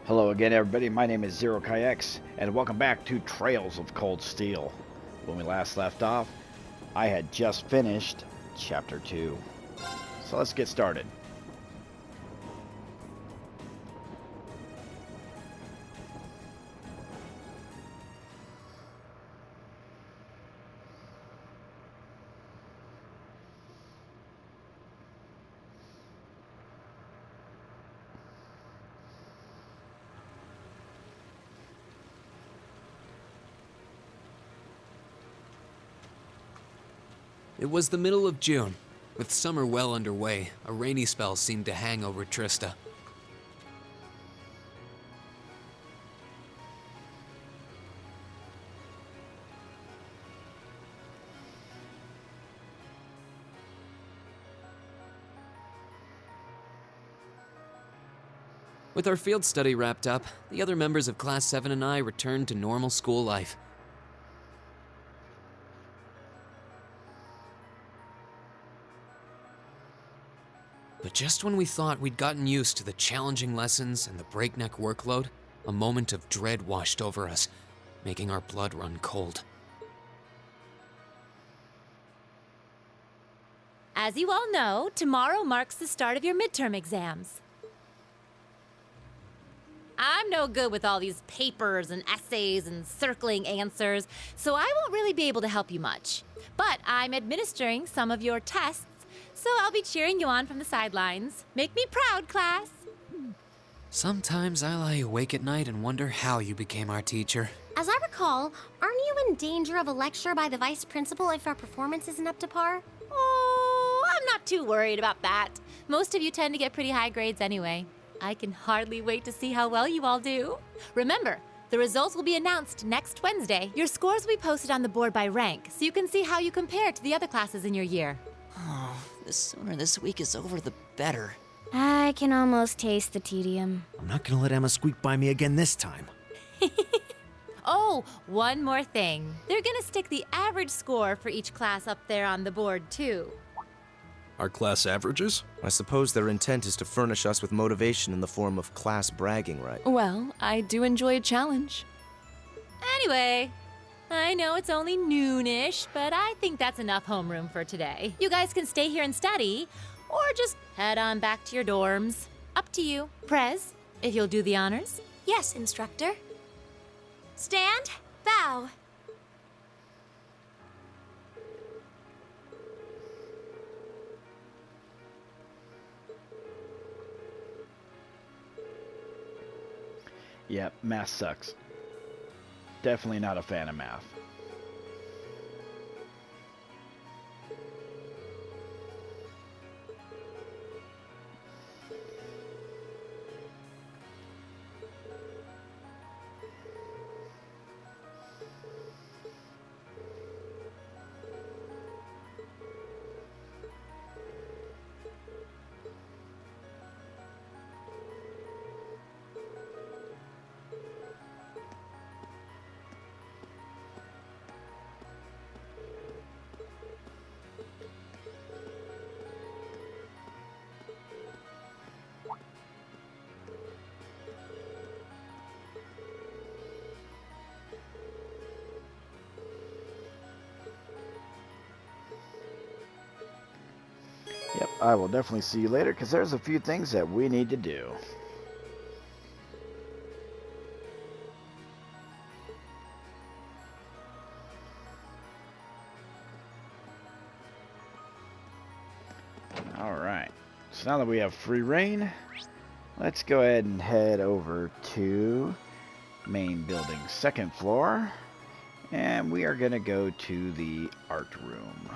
Hello again, everybody. My name is Zero Kayaks, and welcome back to Trails of Cold Steel. When we last left off, I had just finished Chapter 2. So let's get started. It was the middle of June. With summer well underway, a rainy spell seemed to hang over Trista. With our field study wrapped up, the other members of Class 7 and I returned to normal school life. But just when we thought we'd gotten used to the challenging lessons and the breakneck workload, a moment of dread washed over us, making our blood run cold. As you all know, tomorrow marks the start of your midterm exams. I'm no good with all these papers and essays and circling answers, so I won't really be able to help you much. But I'm administering some of your tests, so I'll be cheering you on from the sidelines. Make me proud, class! Sometimes I lie awake at night and wonder how you became our teacher. As I recall, aren't you in danger of a lecture by the vice principal if our performance isn't up to par? Oh, I'm not too worried about that. Most of you tend to get pretty high grades anyway. I can hardly wait to see how well you all do. Remember, the results will be announced next Wednesday. Your scores will be posted on the board by rank, so you can see how you compare to the other classes in your year. Oh, the sooner this week is over, the better. I can almost taste the tedium. I'm not gonna let Emma squeak by me again this time. Oh, one more thing. They're gonna stick the average score for each class up there on the board, too. Our class averages? I suppose their intent is to furnish us with motivation in the form of class bragging, right? Well, I do enjoy a challenge. Anyway, I know it's only noonish, but I think that's enough homeroom for today. You guys can stay here and study, or just head on back to your dorms. Up to you. Prez, if you'll do the honors. Yes, instructor. Stand, bow. Yep, math sucks. Definitely not a fan of math. Yep, I will definitely see you later because there's a few things that we need to do. Alright, so now that we have free reign, let's go ahead and head over to main building, second floor, and we are going to go to the art room.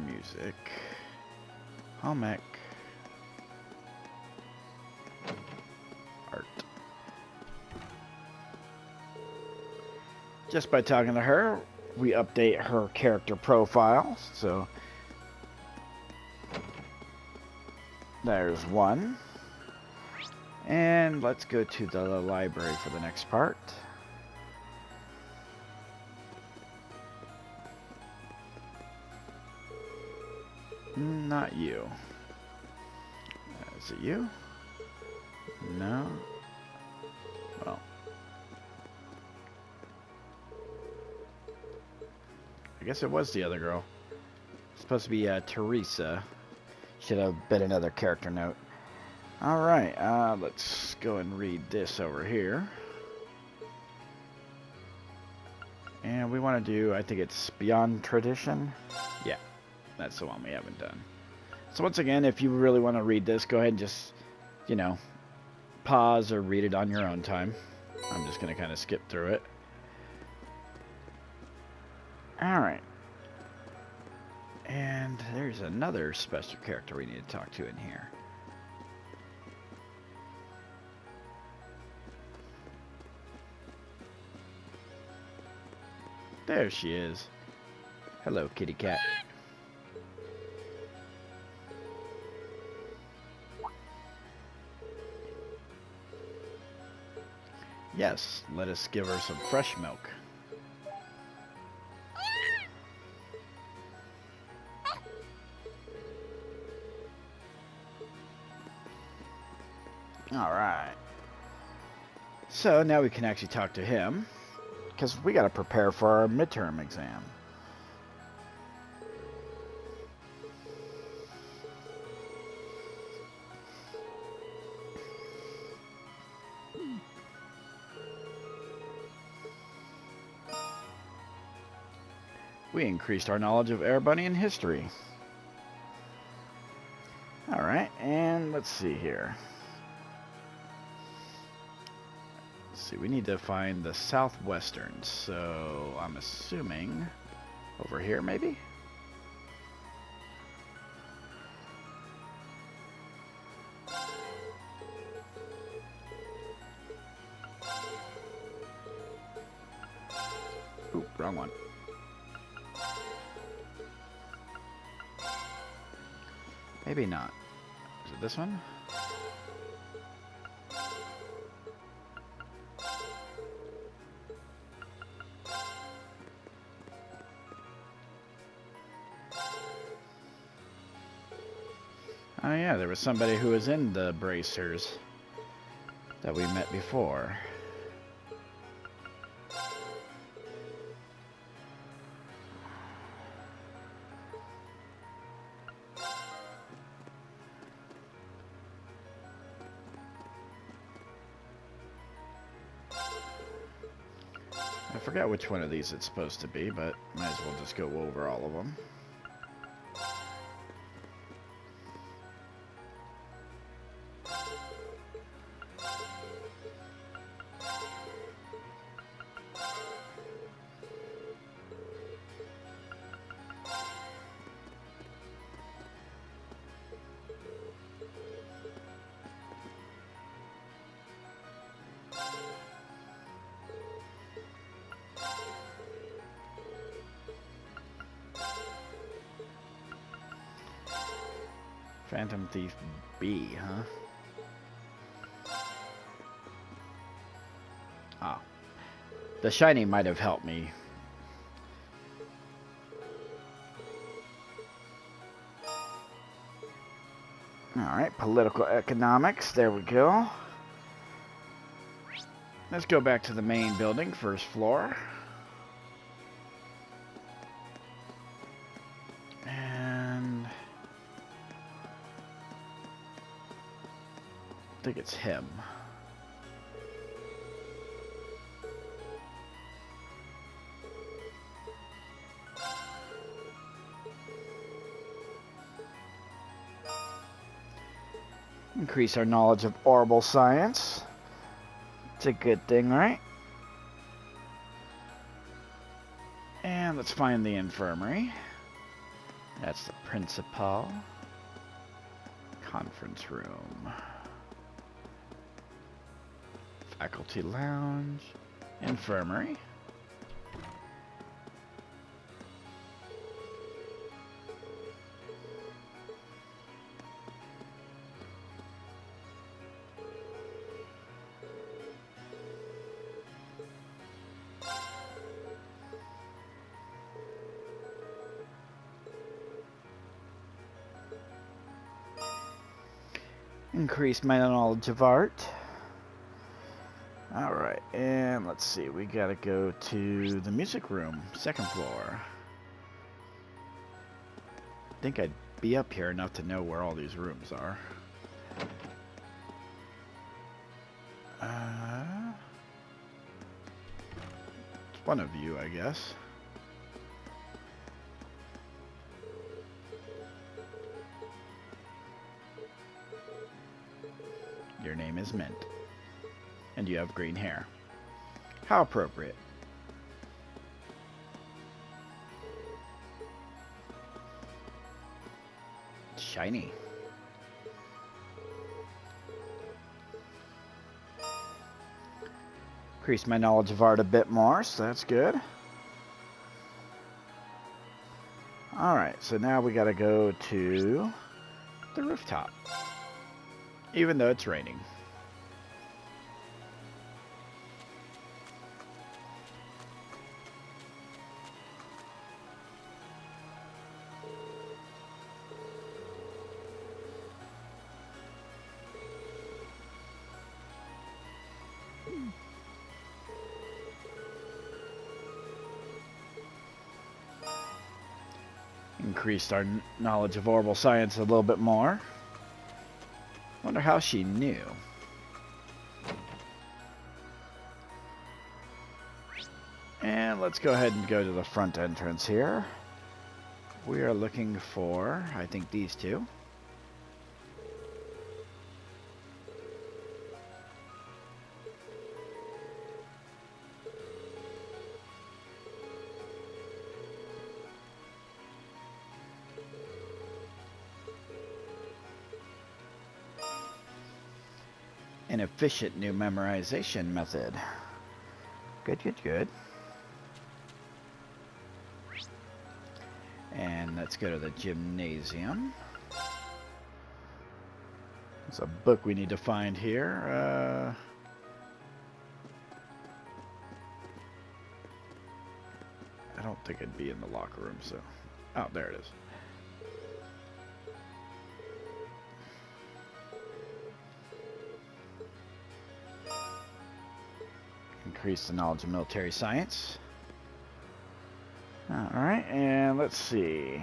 Music. Home ec. Art. Just by talking to her, we update her character profile. So there's one. And let's go to the library for the next part. Not you. Is it you? No? Well. I guess it was the other girl. It's supposed to be Teresa. Should have been another character note. Alright, let's go and read this over here. And we want to do, I think it's Beyond Tradition. Yeah, that's the one we haven't done. So once again, if you really want to read this, go ahead and just, you know, pause or read it on your own time. I'm just going to kind of skip through it. Alright. And there's another special character we need to talk to in here. There she is. Hello, kitty cat. Yes, let us give her some fresh milk. Alright. So now we can actually talk to him. Because we got to prepare for our midterm exam. We increased our knowledge of Air Bunny and history. Alright, and let's see here. See, we need to find the southwestern, so I'm assuming over here maybe? Ooh, wrong one. Maybe not. Is it this one? Oh yeah, there was somebody who was in the bracers that we met before. I forgot which one of these it's supposed to be, but might as well just go over all of them. Phantom Thief B, huh? Ah. The shiny might have helped me. Alright, political economics. There we go. Let's go back to the main building, first floor. And I think it's him. Increase our knowledge of orbital science. It's a good thing, right? And let's find the infirmary. That's the principal. Conference room. Faculty lounge. Infirmary. Increase my knowledge of art. Alright, and let's see. We gotta go to the music room, second floor. I think I'd be up here enough to know where all these rooms are. It's one of you, I guess. Your name is Mint, and you have green hair. How appropriate. Shiny. Increase my knowledge of art a bit more, so that's good. Alright, so now we gotta go to the rooftop. Even though it's raining. Increased our knowledge of orbital science a little bit more. Wonder how she knew. And let's go ahead and go to the front entrance here. We are looking for, I think, these two. An efficient new memorization method. Good, good, good. And let's go to the gymnasium. There's a book we need to find here. I don't think it'd be in the locker room, so... Oh, there it is. Increase the knowledge of military science. Alright, and let's see.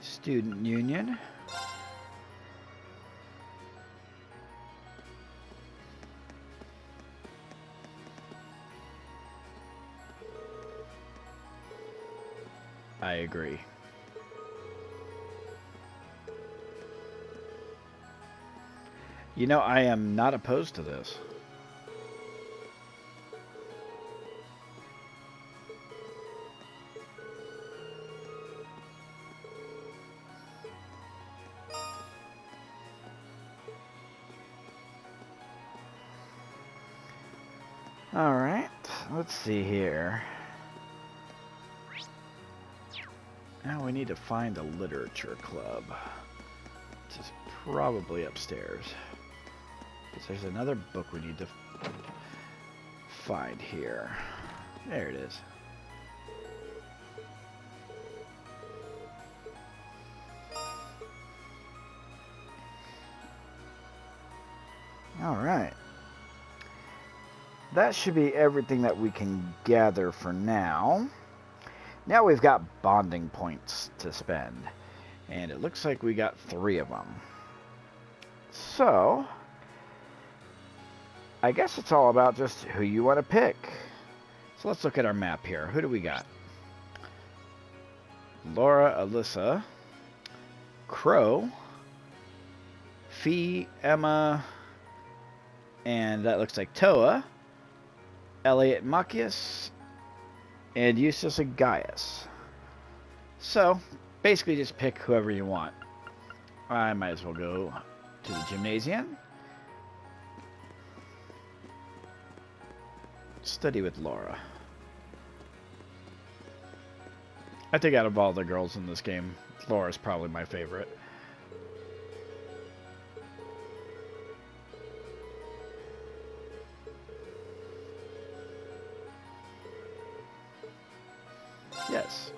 Student Union. I agree. You know, I am not opposed to this. Alright, let's see here. Now we need to find a literature club, which is probably upstairs. Because there's another book we need to find here. There it is. Alright. That should be everything that we can gather for now. Now we've got bonding points to spend. And it looks like we got 3 of them. So, I guess it's all about just who you want to pick. So let's look at our map here. Who do we got? Laura, Alyssa, Crow, Fee, Emma, and that looks like Toa, Elliot, Machias, and Eustace and Gaius. So, basically just pick whoever you want. I might as well go to the gymnasium. Study with Laura. I think out of all the girls in this game, Laura's probably my favorite. Yes.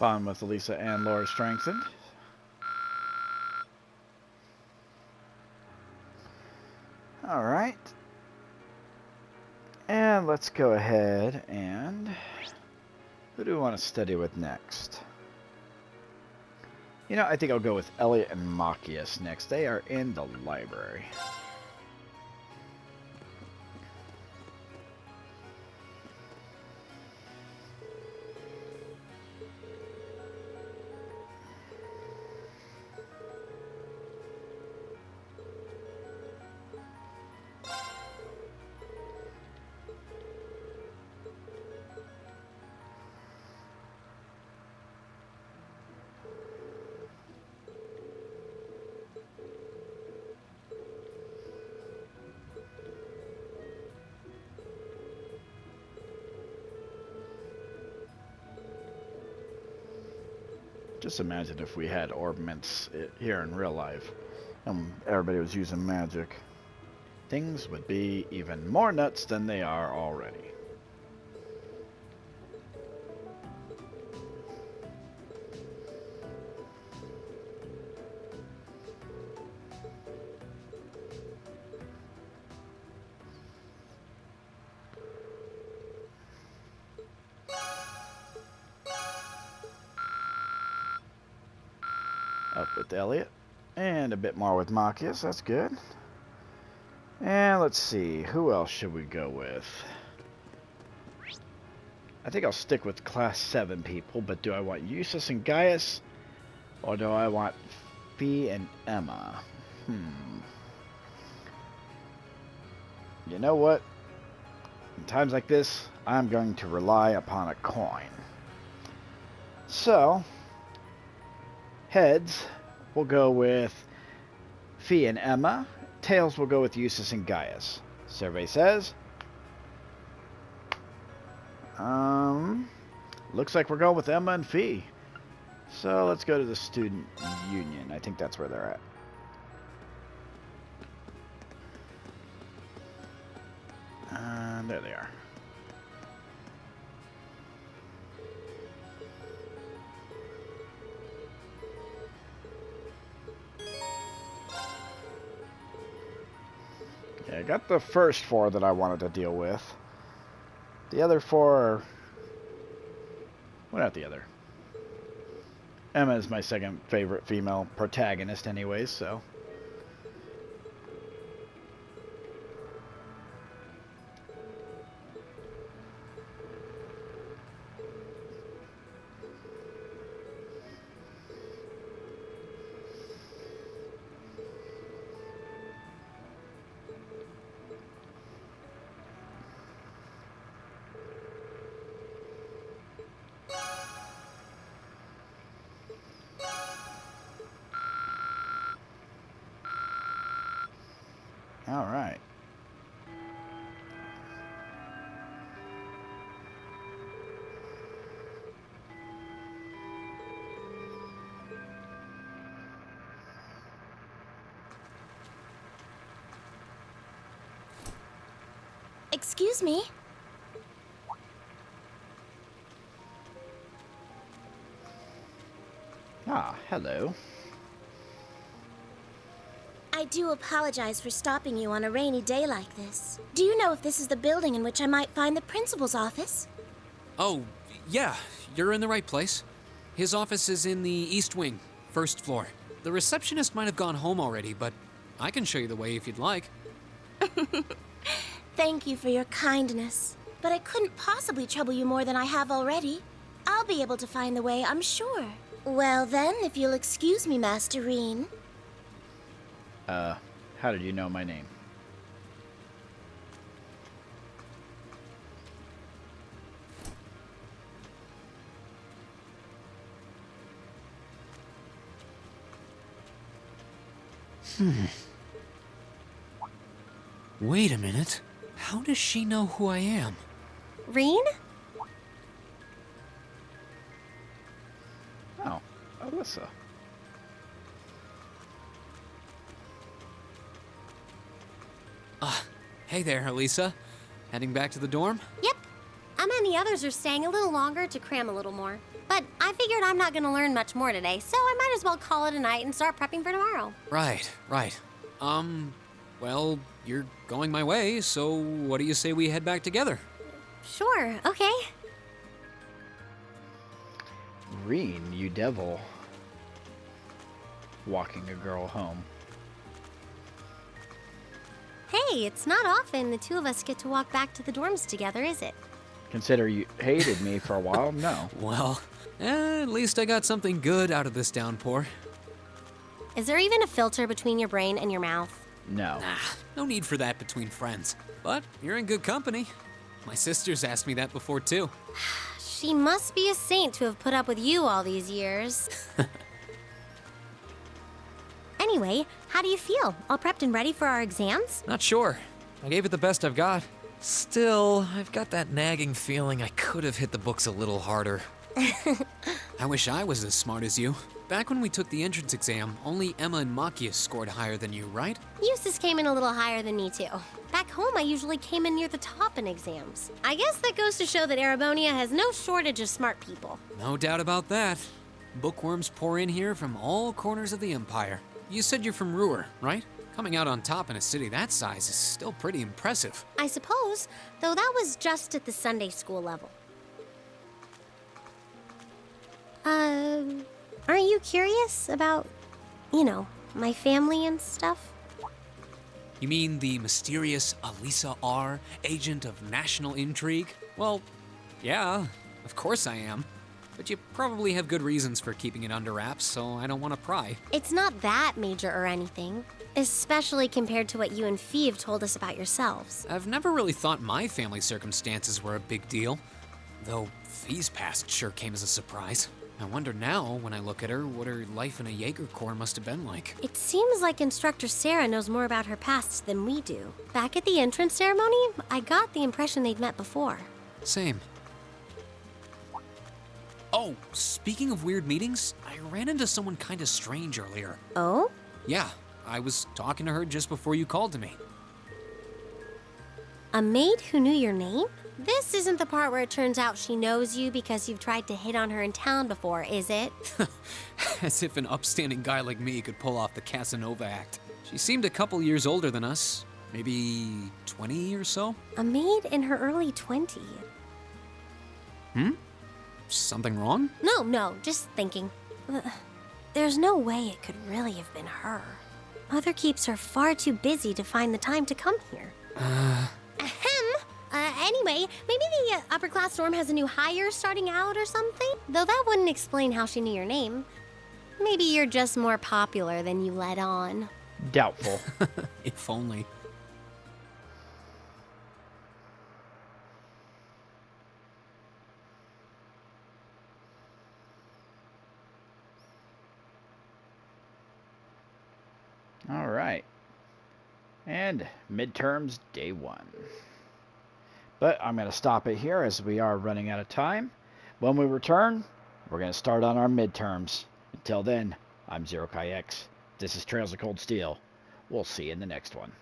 Bond with Elisa and Laura strengthened. Alright. And let's go ahead and... who do we want to study with next? You know, I think I'll go with Elliot and Machias next. They are in the library. Just imagine if we had orb mints here in real life and everybody was using magic. Things would be even more nuts than they are already. Up with Elliot. And a bit more with Machias. That's good. And let's see. Who else should we go with? I think I'll stick with Class 7 people. But do I want Eustace and Gaius? Or do I want Fee and Emma? You know what? In times like this, I'm going to rely upon a coin. So... heads, we'll go with Fee and Emma. Tails, will go with Eustace and Gaius. Survey says... looks like we're going with Emma and Fee. So let's go to the student union. I think that's where they're at. There they are. I got the first 4 that I wanted to deal with. The other 4 are... well, not the other. Emma is my second favorite female protagonist anyways, so... all right. Excuse me. Ah, hello. I do apologize for stopping you on a rainy day like this. Do you know if this is the building in which I might find the principal's office? Oh, yeah, you're in the right place. His office is in the East Wing, first floor. The receptionist might have gone home already, but I can show you the way if you'd like. Thank you for your kindness, but I couldn't possibly trouble you more than I have already. I'll be able to find the way, I'm sure. Well then, if you'll excuse me, Master Reen. How did you know my name? Wait a minute. How does she know who I am? Reen? Oh, Alyssa. Hey there, Elisa. Heading back to the dorm? Yep. Emma and the others are staying a little longer to cram a little more. But I figured I'm not going to learn much more today, so I might as well call it a night and start prepping for tomorrow. Right. Well, you're going my way, so what do you say we head back together? Sure, okay. Reen, you devil. Walking a girl home. Hey, it's not often the two of us get to walk back to the dorms together, is it? Consider you hated me for a while? No. Well, at least I got something good out of this downpour. Is there even a filter between your brain and your mouth? No. No need for that between friends. But you're in good company. My sister's asked me that before, too. She must be a saint to have put up with you all these years. Anyway, how do you feel? All prepped and ready for our exams? Not sure. I gave it the best I've got. Still, I've got that nagging feeling I could have hit the books a little harder. I wish I was as smart as you. Back when we took the entrance exam, only Emma and Machias scored higher than you, right? Eustace came in a little higher than me, too. Back home, I usually came in near the top in exams. I guess that goes to show that Erebonia has no shortage of smart people. No doubt about that. Bookworms pour in here from all corners of the Empire. You said you're from Ruhr, right? Coming out on top in a city that size is still pretty impressive. I suppose, though that was just at the Sunday school level. Aren't you curious about, my family and stuff? You mean the mysterious Elisa R., agent of national intrigue? Well, yeah, of course I am. But you probably have good reasons for keeping it under wraps, so I don't want to pry. It's not that major or anything, especially compared to what you and Fee have told us about yourselves. I've never really thought my family circumstances were a big deal, though Fee's past sure came as a surprise. I wonder now, when I look at her, what her life in a Jaeger Corps must have been like. It seems like Instructor Sarah knows more about her past than we do. Back at the entrance ceremony, I got the impression they'd met before. Same. Oh, speaking of weird meetings, I ran into someone kinda strange earlier. Oh? Yeah, I was talking to her just before you called to me. A maid who knew your name? This isn't the part where it turns out she knows you because you've tried to hit on her in town before, is it? As if an upstanding guy like me could pull off the Casanova act. She seemed a couple years older than us, maybe 20 or so. A maid in her early 20s. Something wrong? No, just thinking. There's no way it could really have been her. Mother keeps her far too busy to find the time to come here. Ahem. Anyway, maybe the upper class dorm has a new hire starting out or something? Though that wouldn't explain how she knew your name. Maybe you're just more popular than you let on. Doubtful. If only. All right. And midterms day 1. But I'm going to stop it here as we are running out of time. When we return, we're going to start on our midterms. Until then, I'm Zero Chi X. This is Trails of Cold Steel. We'll see you in the next one.